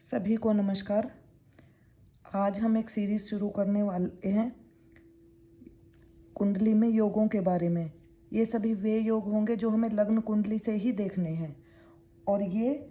सभी को नमस्कार। आज हम एक सीरीज़ शुरू करने वाले हैं कुंडली में योगों के बारे में। ये सभी वे योग होंगे जो हमें लग्न कुंडली से ही देखने हैं, और ये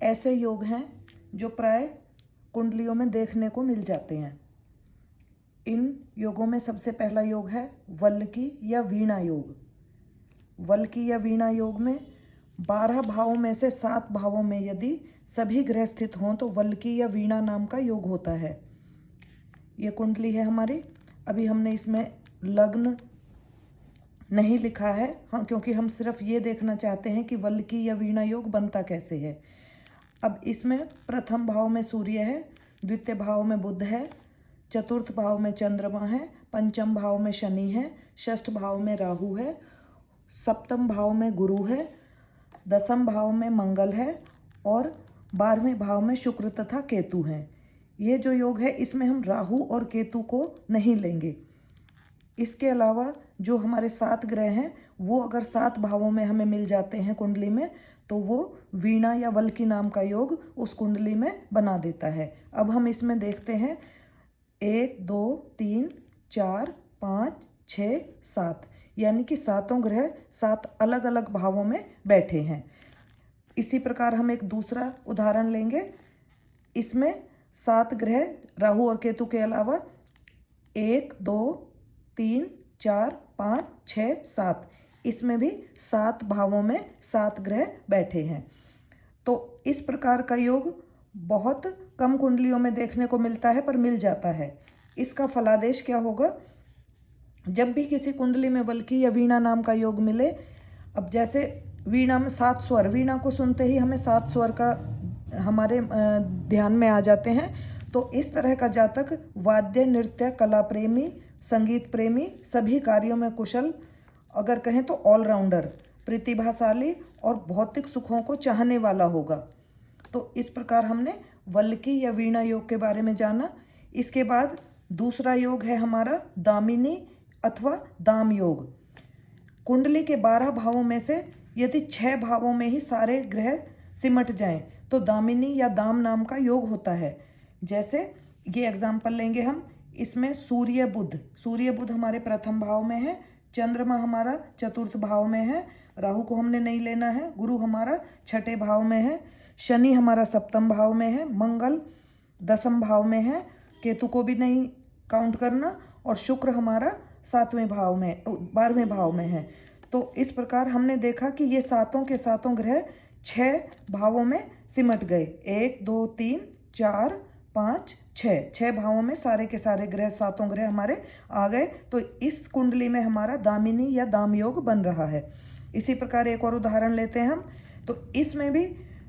ऐसे योग हैं जो प्राय कुंडलियों में देखने को मिल जाते हैं। इन योगों में सबसे पहला योग है वल्लकी या वीणा योग। वल्लकी या वीणा योग में 12 भावों में से 7 भावों में यदि सभी ग्रह स्थित हों तो वल्लकी या वीणा नाम का योग होता है। ये कुंडली है हमारी। अभी हमने इसमें लग्न नहीं लिखा है, क्योंकि हम सिर्फ ये देखना चाहते हैं कि वल्लकी या वीणा योग बनता कैसे है। अब इसमें प्रथम भाव में सूर्य है, द्वितीय भाव में बुध है, चतुर्थ भाव में चंद्रमा है, पंचम भाव में शनि है, षष्ठ भाव में राहु है, सप्तम भाव में गुरु है, दसम भाव में मंगल है और 12वें भाव में शुक्र तथा केतु हैं। ये जो योग है इसमें हम राहु और केतु को नहीं लेंगे। इसके अलावा जो हमारे 7 ग्रह हैं वो अगर 7 भावों में हमें मिल जाते हैं कुंडली में, तो वो वीणा या वल्लकी नाम का योग उस कुंडली में बना देता है। अब हम इसमें देखते हैं 1 2 3 4 5 6 7, यानी कि 7 ग्रह 7 अलग अलग भावों में बैठे हैं। इसी प्रकार हम एक दूसरा उदाहरण लेंगे। इसमें 7 ग्रह राहु और केतु के अलावा 1 2 3 4 5 6 7, इसमें भी 7 भावों में 7 ग्रह बैठे हैं। तो इस प्रकार का योग बहुत कम कुंडलियों में देखने को मिलता है, पर मिल जाता है। इसका फलादेश क्या होगा? जब भी किसी कुंडली में वल्लकी या वीणा नाम का योग मिले, अब जैसे वीणा में 7 स्वर, वीणा को सुनते ही हमें 7 स्वर का हमारे ध्यान में आ जाते हैं। तो इस तरह का जातक वाद्य, नृत्य, कला प्रेमी, संगीत प्रेमी, सभी कार्यों में कुशल, अगर कहें तो ऑलराउंडर, प्रतिभाशाली और भौतिक सुखों को चाहने वाला होगा। तो इस प्रकार हमने वल्लकी या वीणा योग के बारे में जाना। इसके बाद दूसरा योग है हमारा दामिनी अथवा दाम योग। कुंडली के 12 भावों में से यदि 6 भावों में ही सारे ग्रह सिमट जाएं तो दामिनी या दाम नाम का योग होता है। जैसे ये एग्जाम्पल लेंगे हम। इसमें सूर्य बुध हमारे प्रथम भाव में है, चंद्रमा हमारा चतुर्थ भाव में है, राहु को हमने नहीं लेना है, गुरु हमारा छठे भाव में है, शनि हमारा सप्तम भाव में है, मंगल 10वें भाव में है, केतु को भी नहीं काउंट करना, और शुक्र हमारा 7वें भाव में 12वें भाव में है। तो इस प्रकार हमने देखा कि ये 7 के 7 ग्रह 6 भावों में सिमट गए। 1 2 3 4 5 6 भावों में सारे के सारे ग्रह 7 ग्रह हमारे आ गए। तो इस कुंडली में हमारा दामिनी या दाम योग बन रहा है। इसी प्रकार एक और उदाहरण लेते हैं हम। तो इसमें भी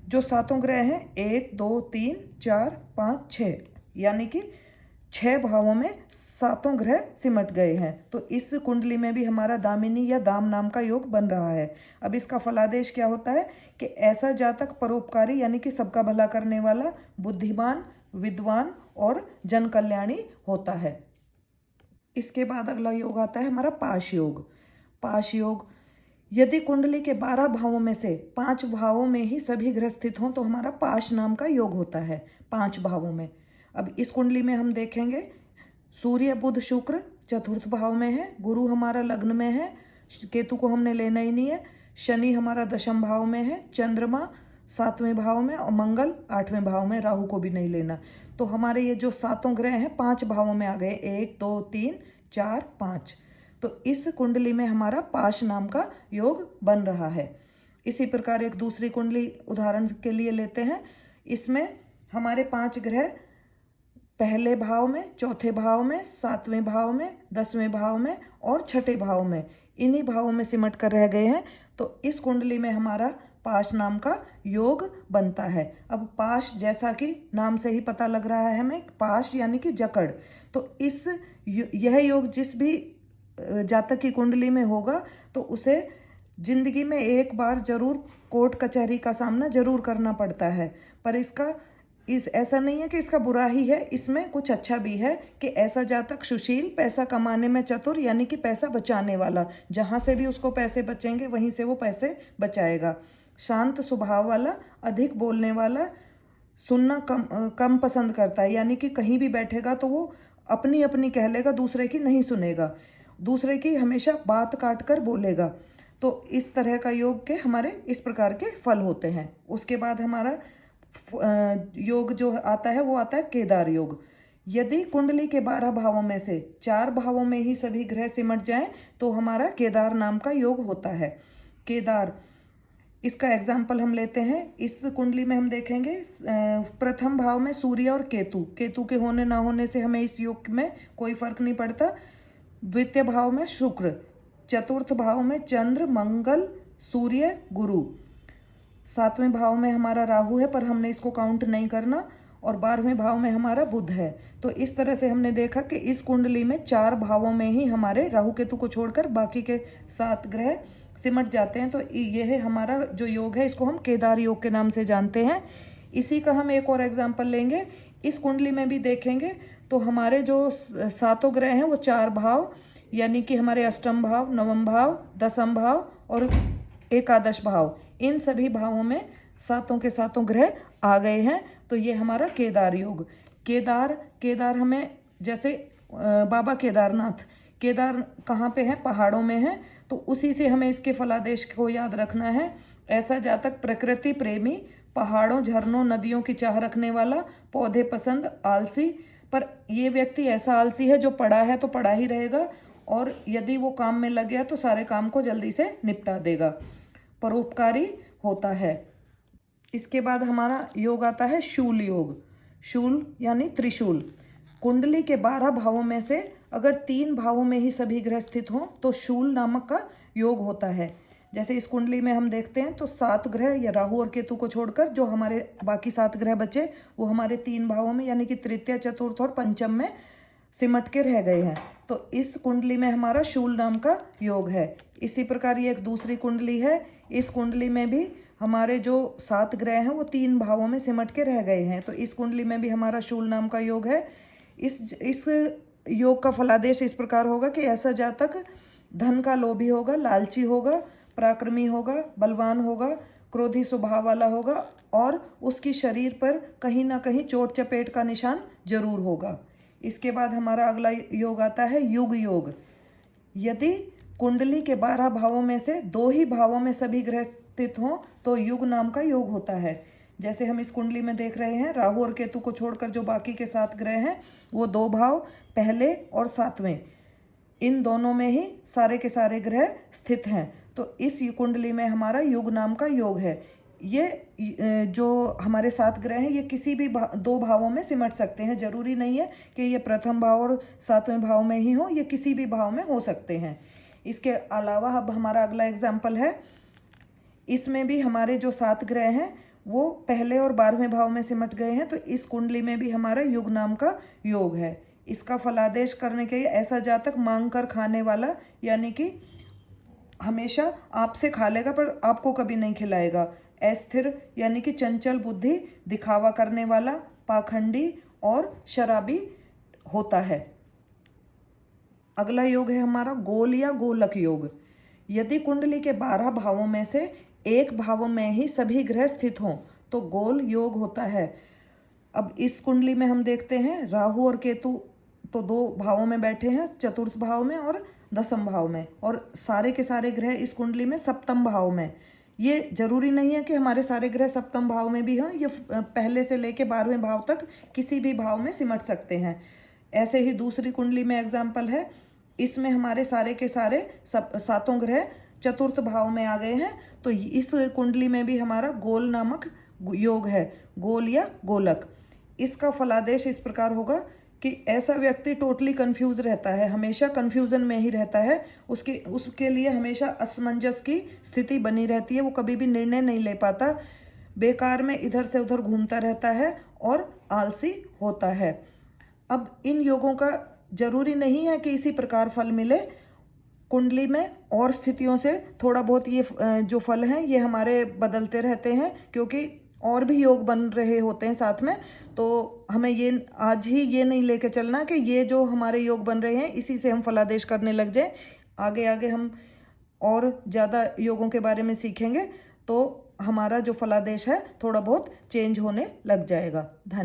जो 7 ग्रह हैं 1 2 3 4 5 6, यानी कि 6 भावों में 7 ग्रह सिमट गए हैं। तो इस कुंडली में भी हमारा दामिनी या दाम नाम का योग बन रहा है। अब इसका फलादेश क्या होता है कि ऐसा जातक परोपकारी, यानी कि सबका भला करने वाला, बुद्धिमान, विद्वान और जन कल्याणी होता है। इसके बाद अगला योग आता है हमारा पाश योग। पाश योग, यदि कुंडली के 12 भावों में से 5 भावों में ही सभी ग्रह स्थित हों तो हमारा पाश नाम का योग होता है 5 भावों में। अब इस कुंडली में हम देखेंगे सूर्य बुध शुक्र चतुर्थ भाव में है, गुरु हमारा लग्न में है, केतु को हमने लेना ही नहीं है, शनि हमारा 10वें भाव में है, चंद्रमा 7वें भाव में और मंगल 8वें भाव में, राहु को भी नहीं लेना। तो हमारे ये जो 7 ग्रह हैं 5 भावों में आ गए, 1 2 3 4 5। तो इस कुंडली में हमारा पाश नाम का योग बन रहा है। इसी प्रकार एक दूसरी कुंडली उदाहरण के लिए लेते हैं। इसमें हमारे 5 ग्रह पहले भाव में, चौथे भाव में, 7वें भाव में, 10वें भाव में और छठे भाव में, इन्हीं भावों में सिमट कर रह गए हैं। तो इस कुंडली में हमारा पाश नाम का योग बनता है। अब पाश, जैसा कि नाम से ही पता लग रहा है हमें, पाश यानी कि जकड़। तो यह योग जिस भी जातक की कुंडली में होगा तो उसे जिंदगी में एक बार जरूर कोर्ट कचहरी का सामना जरूर करना पड़ता है। पर ऐसा नहीं है कि इसका बुरा ही है, इसमें कुछ अच्छा भी है कि ऐसा जातक सुशील, पैसा कमाने में चतुर, यानी कि पैसा बचाने वाला, जहां से भी उसको पैसे बचेंगे वहीं से वो पैसे बचाएगा। शांत स्वभाव वाला, अधिक बोलने वाला, सुनना कम पसंद करता है, यानी कि कहीं भी बैठेगा तो वो अपनी अपनी कह लेगा, दूसरे की नहीं सुनेगा, दूसरे की हमेशा बात काट कर बोलेगा। तो इस तरह का योग के हमारे इस प्रकार के फल होते हैं। उसके बाद हमारा योग जो आता है वो आता है केदार योग। यदि कुंडली के 12 भावों में से 4 भावों में ही सभी ग्रह सिमट जाएं तो हमारा केदार नाम का योग होता है। केदार, इसका एग्जाम्पल हम लेते हैं। इस कुंडली में हम देखेंगे प्रथम भाव में सूर्य और केतु, केतु के होने ना होने से हमें इस योग में कोई फर्क नहीं पड़ता। द्वितीय भाव में शुक्र, चतुर्थ भाव में चंद्र, मंगल, सूर्य, गुरु, 7वें भाव में हमारा राहु है पर हमने इसको काउंट नहीं करना, और 12वें भाव में हमारा बुध है। तो इस तरह से हमने देखा कि इस कुंडली में 4 भावों में ही हमारे राहु केतु को छोड़कर बाकी के 7 ग्रह सिमट जाते हैं। तो यह हमारा जो योग है इसको हम केदार योग के नाम से जानते हैं। इसी का हम एक और एग्जाम्पल लेंगे। इस कुंडली में भी देखेंगे तो हमारे जो 7 ग्रह हैं वो 4 भाव, यानी कि हमारे अष्टम भाव, नवम भाव, दसम भाव और एकादश भाव, इन सभी भावों में 7 के 7 ग्रह आ गए हैं। तो ये हमारा केदार योग। केदार हमें जैसे बाबा केदारनाथ, केदार कहाँ पे है? पहाड़ों में है। तो उसी से हमें इसके फलादेश को याद रखना है। ऐसा जातक प्रकृति प्रेमी, पहाड़ों, झरनों, नदियों की चाह रखने वाला, पौधे पसंद, आलसी। पर ये व्यक्ति ऐसा आलसी है जो पढ़ा है तो पढ़ा ही रहेगा, और यदि वो काम में लग गया तो सारे काम को जल्दी से निपटा देगा, परोपकारी होता है। इसके बाद हमारा योग आता है शूल योग। शूल यानी त्रिशूल। कुंडली के 12 भावों में से अगर 3 भावों में ही सभी ग्रह स्थित हों तो शूल नामक का योग होता है। जैसे इस कुंडली में हम देखते हैं तो 7 ग्रह या राहु और केतु को छोड़कर जो हमारे बाकी 7 ग्रह बचे वो हमारे 3 भावों में यानी कि तृतीय, चतुर्थ और पंचम में सिमट के रह गए हैं। तो इस कुंडली में हमारा शूल नाम का योग है। इसी प्रकार ये एक दूसरी कुंडली है। इस कुंडली में भी हमारे जो 7 ग्रह हैं वो 3 भावों में सिमट के रह गए हैं। तो इस कुंडली में भी हमारा शूल नाम का योग है। इस योग का फलादेश इस प्रकार होगा कि ऐसा जातक धन का लोभी होगा, लालची होगा, पराक्रमी होगा, बलवान होगा, क्रोधी स्वभाव वाला होगा, और उसकी शरीर पर कहीं ना कहीं चोट चपेट का निशान जरूर होगा। इसके बाद हमारा अगला योग आता है युग योग। यदि कुंडली के 12 भावों में से 2 ही भावों में सभी ग्रह स्थित हों तो युग नाम का योग होता है। जैसे हम इस कुंडली में देख रहे हैं, राहु और केतु को छोड़कर जो बाकी के 7 ग्रह हैं वो 2 भाव, पहले और 7वें, इन दोनों में ही सारे के सारे ग्रह स्थित हैं। तो इस कुंडली में हमारा युग नाम का योग है। ये जो हमारे 7 ग्रह हैं ये किसी भी 2 भावों में सिमट सकते हैं। जरूरी नहीं है कि ये प्रथम भाव और 7वें भाव में ही हो, ये किसी भी भाव में हो सकते हैं। इसके अलावा अब हमारा अगला एग्जाम्पल है। इसमें भी हमारे जो 7 ग्रह हैं वो पहले और 12वें भाव में सिमट गए हैं। तो इस कुंडली में भी हमारा युग नाम का योग है। इसका फलादेश करने के लिए ऐसा जातक मांग कर खाने वाला, यानी कि हमेशा आपसे खा लेगा पर आपको कभी नहीं खिलाएगा, अस्थिर यानी कि चंचल बुद्धि, दिखावा करने वाला, पाखंडी और शराबी होता है। अगला योग है हमारा गोल या गोलक योग। यदि कुंडली के 12 भावों में से 1 भाव में ही सभी ग्रह स्थित हों तो गोल योग होता है। अब इस कुंडली में हम देखते हैं राहु और केतु तो 2 भावों में बैठे हैं, चतुर्थ भाव में और दसम भाव में, और सारे के सारे ग्रह इस कुंडली में सप्तम भाव में। ये जरूरी नहीं है कि हमारे सारे ग्रह सप्तम भाव में भी हों, ये पहले से लेके 12वें भाव तक किसी भी भाव में सिमट सकते हैं। ऐसे ही दूसरी कुंडली में एग्जाम्पल है, इसमें हमारे सारे के सारे 7 ग्रह चतुर्थ भाव में आ गए हैं। तो इस कुंडली में भी हमारा गोल नामक योग है, गोल या गोलक। इसका फलादेश इस प्रकार होगा कि ऐसा व्यक्ति टोटली कंफ्यूज रहता है, हमेशा कंफ्यूजन में ही रहता है, उसके लिए हमेशा असमंजस की स्थिति बनी रहती है, वो कभी भी निर्णय नहीं ले पाता, बेकार में इधर से उधर घूमता रहता है और आलसी होता है। अब इन योगों का जरूरी नहीं है कि इसी प्रकार फल मिले, कुंडली में और स्थितियों से थोड़ा बहुत ये जो फल हैं ये हमारे बदलते रहते हैं, क्योंकि और भी योग बन रहे होते हैं साथ में। तो हमें ये आज ही ये नहीं लेके चलना कि ये जो हमारे योग बन रहे हैं इसी से हम फलादेश करने लग जाए। आगे आगे हम और ज़्यादा योगों के बारे में सीखेंगे तो हमारा जो फलादेश है थोड़ा बहुत चेंज होने लग जाएगा। धन्यवाद।